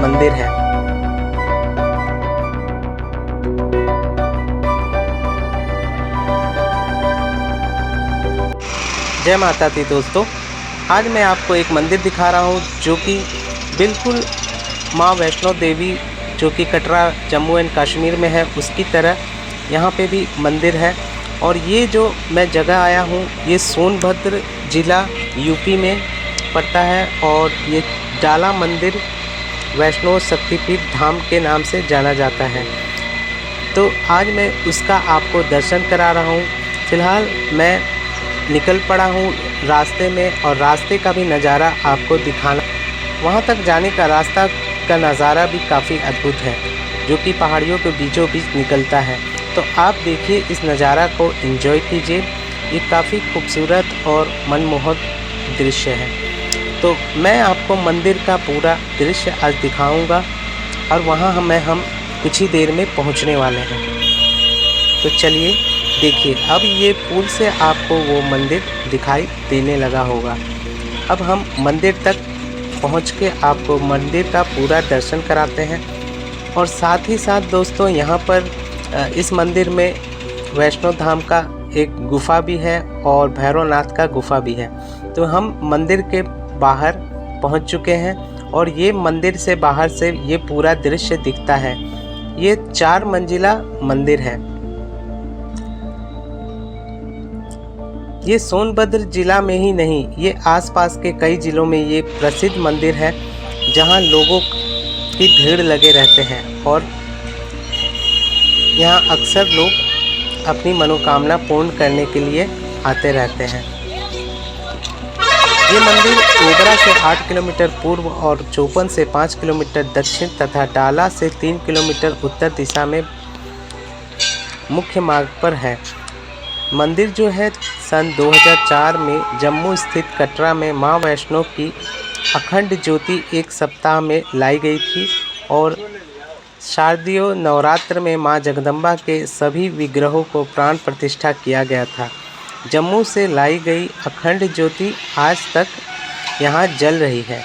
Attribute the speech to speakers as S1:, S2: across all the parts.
S1: मंदिर है। जय माता दी दोस्तों, आज मैं आपको एक मंदिर दिखा रहा हूँ जो कि बिल्कुल माँ वैष्णो देवी जो कि कटरा जम्मू एंड कश्मीर में है उसकी तरह यहाँ पे भी मंदिर है। और ये जो मैं जगह आया हूँ ये सोनभद्र ज़िला यूपी में पड़ता है और ये डाला मंदिर वैष्णो शक्तिपीठ धाम के नाम से जाना जाता है। तो आज मैं उसका आपको दर्शन करा रहा हूँ। फ़िलहाल मैं निकल पड़ा हूँ रास्ते में और रास्ते का भी नज़ारा आपको दिखाना। वहाँ तक जाने का रास्ता का नज़ारा भी काफ़ी अद्भुत है जो कि पहाड़ियों के बीचों बीच निकलता है। तो आप देखिए इस नज़ारा को एंजॉय कीजिए। ये काफ़ी खूबसूरत और मनमोहक दृश्य है। तो मैं आपको मंदिर का पूरा दृश्य आज दिखाऊंगा और वहाँ हम कुछ ही देर में पहुँचने वाले हैं। तो चलिए देखिए, अब ये पुल से आपको वो मंदिर दिखाई देने लगा होगा। अब हम मंदिर तक पहुँच के आपको मंदिर का पूरा दर्शन कराते हैं। और साथ ही साथ दोस्तों यहाँ पर इस मंदिर में वैष्णो धाम का एक गुफा भी है और भैरवनाथ का गुफा भी है। तो हम मंदिर के बाहर पहुंच चुके हैं और ये मंदिर से बाहर से ये पूरा दृश्य दिखता है। ये 4 मंजिला मंदिर है। ये सोनभद्र जिला में ही नहीं, ये आसपास के कई जिलों में ये प्रसिद्ध मंदिर है जहां लोगों की भीड़ लगे रहते हैं और यहाँ अक्सर लोग अपनी मनोकामना पूर्ण करने के लिए आते रहते हैं। ये मंदिर ओबरा से 8 किलोमीटर पूर्व और चौपन से 5 किलोमीटर दक्षिण तथा डाला से 3 किलोमीटर उत्तर दिशा में मुख्य मार्ग पर है। मंदिर जो है सन 2004 में जम्मू स्थित कटरा में माँ वैष्णो की अखंड ज्योति एक सप्ताह में लाई गई थी और शारदीय नवरात्र में माँ जगदम्बा के सभी विग्रहों को प्राण प्रतिष्ठा किया गया था। जम्मू से लाई गई अखंड ज्योति आज तक यहाँ जल रही है।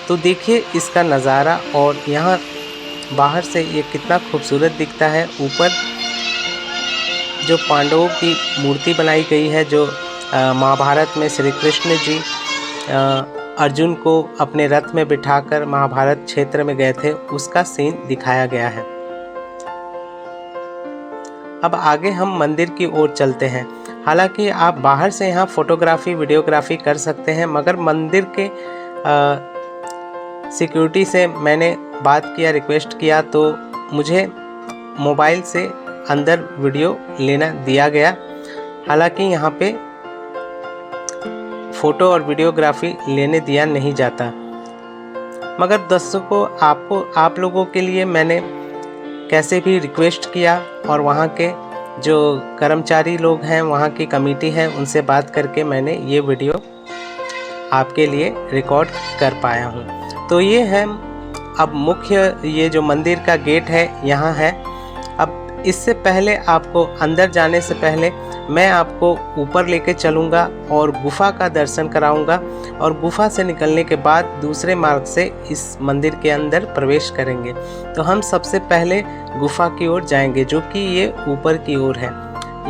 S1: तो देखिए इसका नज़ारा और यहाँ बाहर से ये कितना खूबसूरत दिखता है। ऊपर जो पांडवों की मूर्ति बनाई गई है, जो महाभारत में श्री कृष्ण जी अर्जुन को अपने रथ में बिठाकर महाभारत क्षेत्र में गए थे, उसका सीन दिखाया गया है। अब आगे हम मंदिर की ओर चलते हैं। हालांकि आप बाहर से यहाँ फोटोग्राफी वीडियोग्राफी कर सकते हैं, मगर मंदिर के सिक्योरिटी से मैंने बात किया, रिक्वेस्ट किया, तो मुझे मोबाइल से अंदर वीडियो लेना दिया गया। हालांकि यहाँ पे फ़ोटो और वीडियोग्राफी लेने दिया नहीं जाता, मगर दर्शकों आप लोगों के लिए मैंने कैसे भी रिक्वेस्ट किया और वहाँ के जो कर्मचारी लोग हैं, वहाँ की कमेटी है, उनसे बात करके मैंने ये वीडियो आपके लिए रिकॉर्ड कर पाया हूँ। तो ये है अब मुख्य ये जो मंदिर का गेट है यहाँ है। अब इससे पहले आपको अंदर जाने से पहले मैं आपको ऊपर लेके चलूँगा और गुफा का दर्शन कराऊँगा और गुफा से निकलने के बाद दूसरे मार्ग से इस मंदिर के अंदर प्रवेश करेंगे। तो हम सबसे पहले गुफा की ओर जाएंगे जो कि ये ऊपर की ओर है।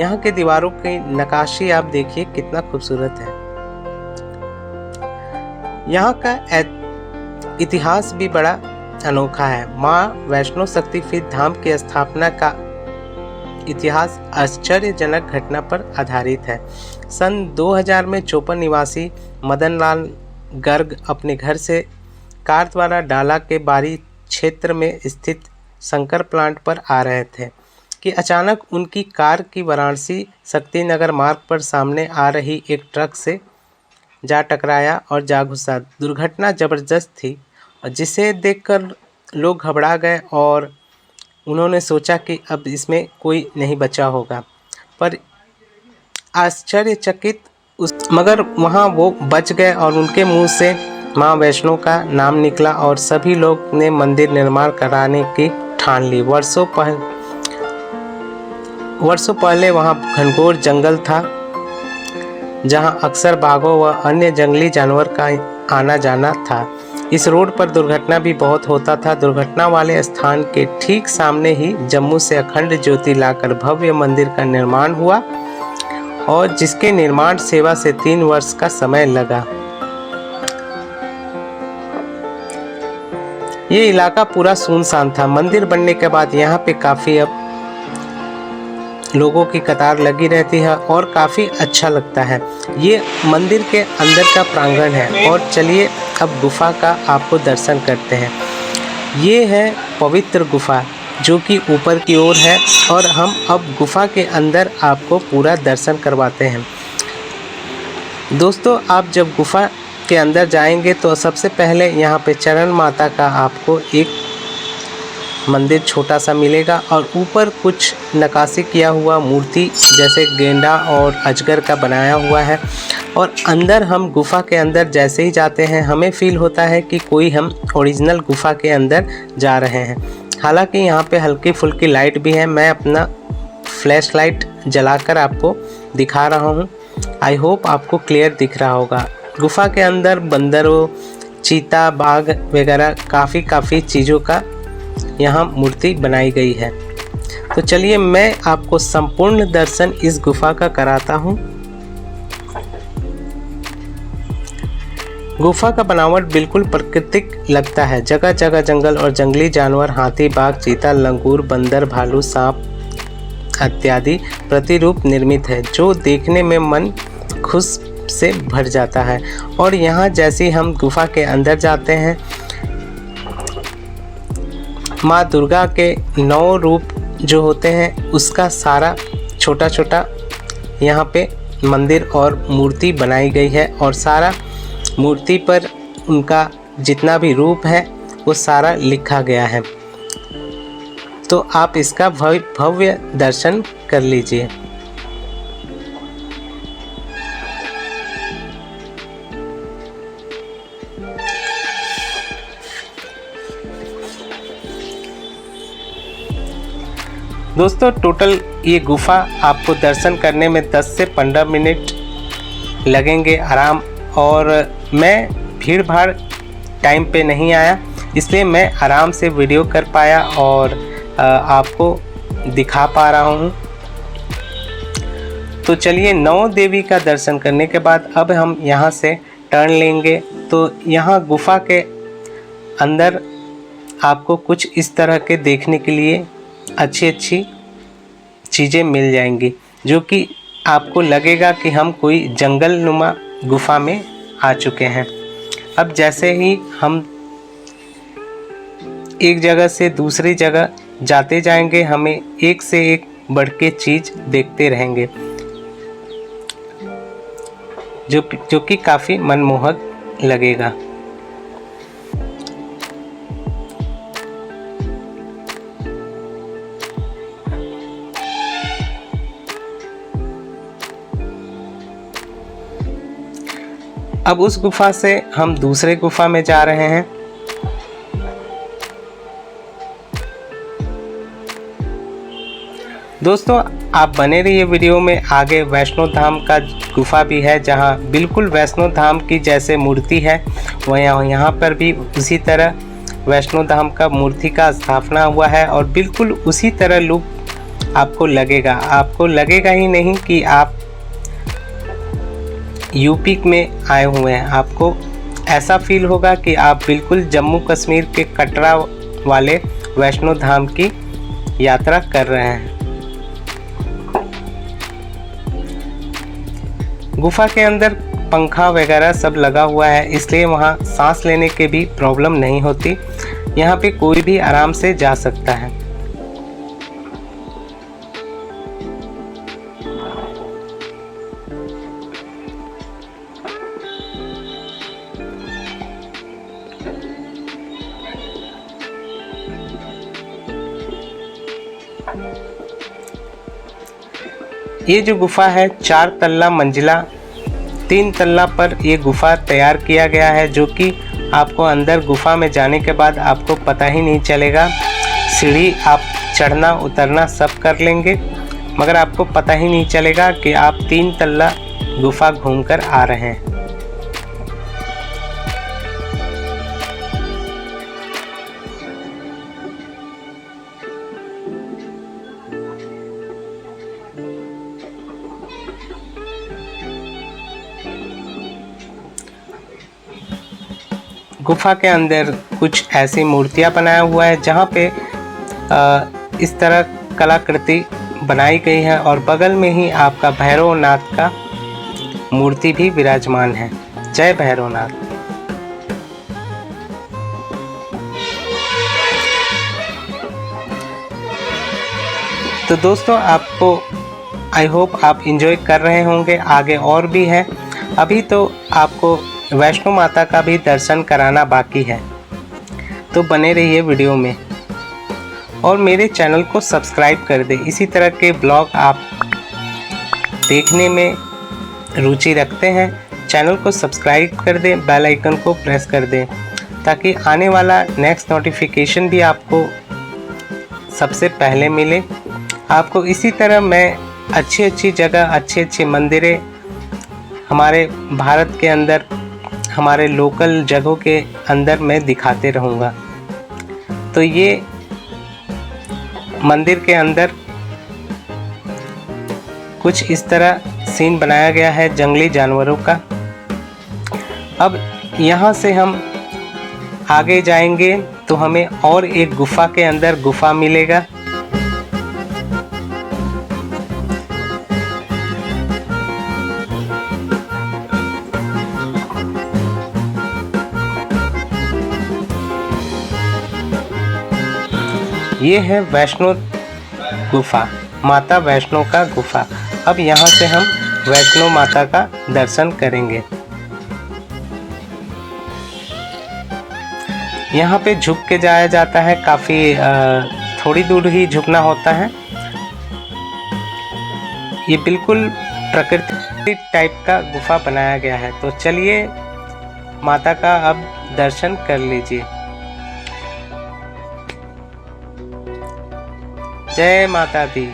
S1: यहाँ के दीवारों की नक्काशी आप देखिए कितना खूबसूरत है। यहाँ का इतिहास भी बड़ा अनोखा है। माँ वैष्णो शक्तिपीठ धाम की स्थापना का इतिहास आश्चर्यजनक घटना पर आधारित है। सन 2000 में चौपन निवासी मदन लाल गर्ग अपने घर से कार द्वारा डाला के बारी क्षेत्र में स्थित शंकर प्लांट पर आ रहे थे कि अचानक उनकी कार की वाराणसी शक्तिनगर मार्ग पर सामने आ रही एक ट्रक से जा टकराया और जा घुसा। दुर्घटना ज़बरदस्त थी जिसे देखकर लोग घबरा गए और उन्होंने सोचा कि अब इसमें कोई नहीं बचा होगा, पर आश्चर्यचकित मगर वहाँ वो बच गए और उनके मुंह से माँ वैष्णो का नाम निकला और सभी लोग ने मंदिर निर्माण कराने की ठान ली। वर्षों पहले वहाँ घनघोर जंगल था जहाँ अक्सर बाघों व अन्य जंगली जानवर का आना जाना था। इस रोड पर दुर्घटना भी बहुत होता था। दुर्घटना वाले स्थान के ठीक सामने ही जम्मू से अखंड ज्योति लाकर भव्य मंदिर का निर्माण हुआ और जिसके निर्माण सेवा से 3 वर्ष का समय लगा। ये इलाका पूरा सुनसान था। मंदिर बनने के बाद यहाँ पे काफ़ी अब लोगों की कतार लगी रहती है और काफ़ी अच्छा लगता है। ये मंदिर के अंदर का प्रांगण है और चलिए अब गुफा का आपको दर्शन करते हैं। ये है पवित्र गुफा जो कि ऊपर की ओर है और हम अब गुफा के अंदर आपको पूरा दर्शन करवाते हैं। दोस्तों, आप जब गुफा के अंदर जाएंगे तो सबसे पहले यहाँ पे चरण माता का आपको एक मंदिर छोटा सा मिलेगा और ऊपर कुछ नक्काशी किया हुआ मूर्ति जैसे गेंडा और अजगर का बनाया हुआ है। और अंदर हम गुफा के अंदर जैसे ही जाते हैं हमें फील होता है कि कोई हम ओरिजिनल गुफा के अंदर जा रहे हैं। हालांकि यहाँ पे हल्की फुल्की लाइट भी है। मैं अपना फ्लैश लाइट जलाकर आपको दिखा रहा हूँ। आई होप आपको क्लियर दिख रहा होगा। गुफा के अंदर बंदरों, चीता, बाघ वगैरह काफ़ी चीज़ों का यहाँ मूर्ति बनाई गई है। तो चलिए मैं आपको संपूर्ण दर्शन इस गुफा का कराता हूँ। गुफा का बनावट बिल्कुल प्राकृतिक लगता है। जगह जगह जंगल और जंगली जानवर, हाथी, बाघ, चीता, लंगूर, बंदर, भालू, सांप इत्यादि प्रतिरूप निर्मित है जो देखने में मन खुश से भर जाता है। और यहाँ जैसे हम गुफा के अंदर जाते हैं माँ दुर्गा के 9 रूप जो होते हैं उसका सारा छोटा छोटा यहाँ पे मंदिर और मूर्ति बनाई गई है और सारा मूर्ति पर उनका जितना भी रूप है वो सारा लिखा गया है। तो आप इसका भव्य दर्शन कर लीजिए। दोस्तों, टोटल ये गुफा आपको दर्शन करने में 10 से 15 मिनट लगेंगे आराम। और मैं भीड़ भाड़ टाइम पे नहीं आया इसलिए मैं आराम से वीडियो कर पाया और आपको दिखा पा रहा हूँ। तो चलिए 9 देवी का दर्शन करने के बाद अब हम यहाँ से टर्न लेंगे। तो यहाँ गुफा के अंदर आपको कुछ इस तरह के देखने के लिए अच्छी चीज़ें मिल जाएंगी जो कि आपको लगेगा कि हम कोई जंगल नुमा गुफा में आ चुके हैं। अब जैसे ही हम एक जगह से दूसरी जगह जाते जाएंगे हमें एक से एक बढ़ के चीज़ देखते रहेंगे जो कि काफ़ी मनमोहक लगेगा। अब उस गुफा से हम दूसरे गुफा में जा रहे हैं। दोस्तों, आप बने रहिए वीडियो में। आगे वैष्णो धाम का गुफा भी है जहां बिल्कुल वैष्णो धाम की जैसे मूर्ति है वह यहाँ पर भी उसी तरह वैष्णो धाम का मूर्ति का स्थापना हुआ है और बिल्कुल उसी तरह लुक आपको लगेगा ही नहीं कि आप यूपी में आए हुए हैं। आपको ऐसा फील होगा कि आप बिल्कुल जम्मू कश्मीर के कटरा वाले वैष्णो धाम की यात्रा कर रहे हैं। गुफा के अंदर पंखा वगैरह सब लगा हुआ है इसलिए वहाँ सांस लेने के भी प्रॉब्लम नहीं होती। यहाँ पे कोई भी आराम से जा सकता है। ये जो गुफा है 4 तल्ला मंजिला, 3 तल्ला पर ये गुफा तैयार किया गया है जो कि आपको अंदर गुफा में जाने के बाद आपको पता ही नहीं चलेगा। सीढ़ी आप चढ़ना उतरना सब कर लेंगे मगर आपको पता ही नहीं चलेगा कि आप 3 तल्ला गुफा घूमकर आ रहे हैं। गुफा के अंदर कुछ ऐसी मूर्तियां बनाया हुआ है जहाँ पे इस तरह कलाकृति बनाई गई है और बगल में ही आपका भैरवनाथ का मूर्ति भी विराजमान है। जय भैरवनाथ। तो दोस्तों आपको आई होप आप एंजॉय कर रहे होंगे। आगे और भी है, अभी तो आपको वैष्णो माता का भी दर्शन कराना बाकी है, तो बने रहिए वीडियो में और मेरे चैनल को सब्सक्राइब कर दें। इसी तरह के ब्लॉग आप देखने में रुचि रखते हैं, चैनल को सब्सक्राइब कर दें, बेल आइकन को प्रेस कर दें ताकि आने वाला नेक्स्ट नोटिफिकेशन भी आपको सबसे पहले मिले। आपको इसी तरह मैं अच्छी जगह, अच्छे मंदिरें हमारे भारत के अंदर, हमारे लोकल जगहों के अंदर मैं दिखाते रहूँगा। तो ये मंदिर के अंदर कुछ इस तरह सीन बनाया गया है जंगली जानवरों का। अब यहाँ से हम आगे जाएंगे तो हमें और एक गुफा के अंदर गुफा मिलेगा। ये है वैष्णो गुफा, माता वैष्णो का गुफा। अब यहाँ से हम वैष्णो माता का दर्शन करेंगे। यहाँ पे झुक के जाया जाता है, काफ़ी थोड़ी दूर ही झुकना होता है। ये बिल्कुल प्रकृति टाइप का गुफा बनाया गया है। तो चलिए माता का अब दर्शन कर लीजिए। जय माता दी।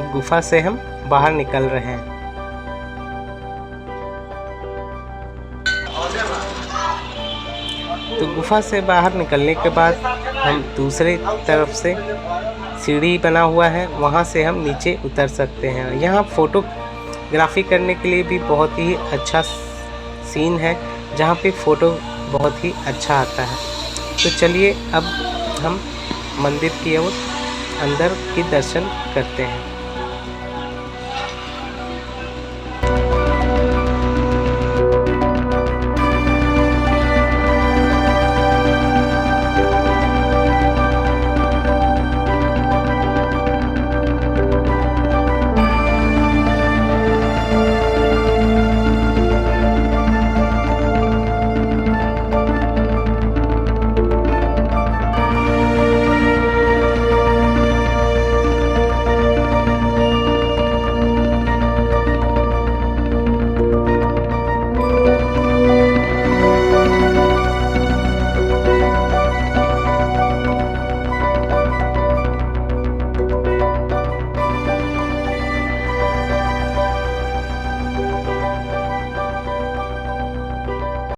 S1: गुफा से हम बाहर निकल रहे हैं। तो गुफा से बाहर निकलने के बाद हम दूसरे तरफ से सीढ़ी बना हुआ है, वहां से हम नीचे उतर सकते हैं। यहाँ फोटोग्राफी करने के लिए भी बहुत ही अच्छा सीन है, जहाँ पे फ़ोटो बहुत ही अच्छा आता है। तो चलिए अब हम मंदिर की ओर अंदर की दर्शन करते हैं।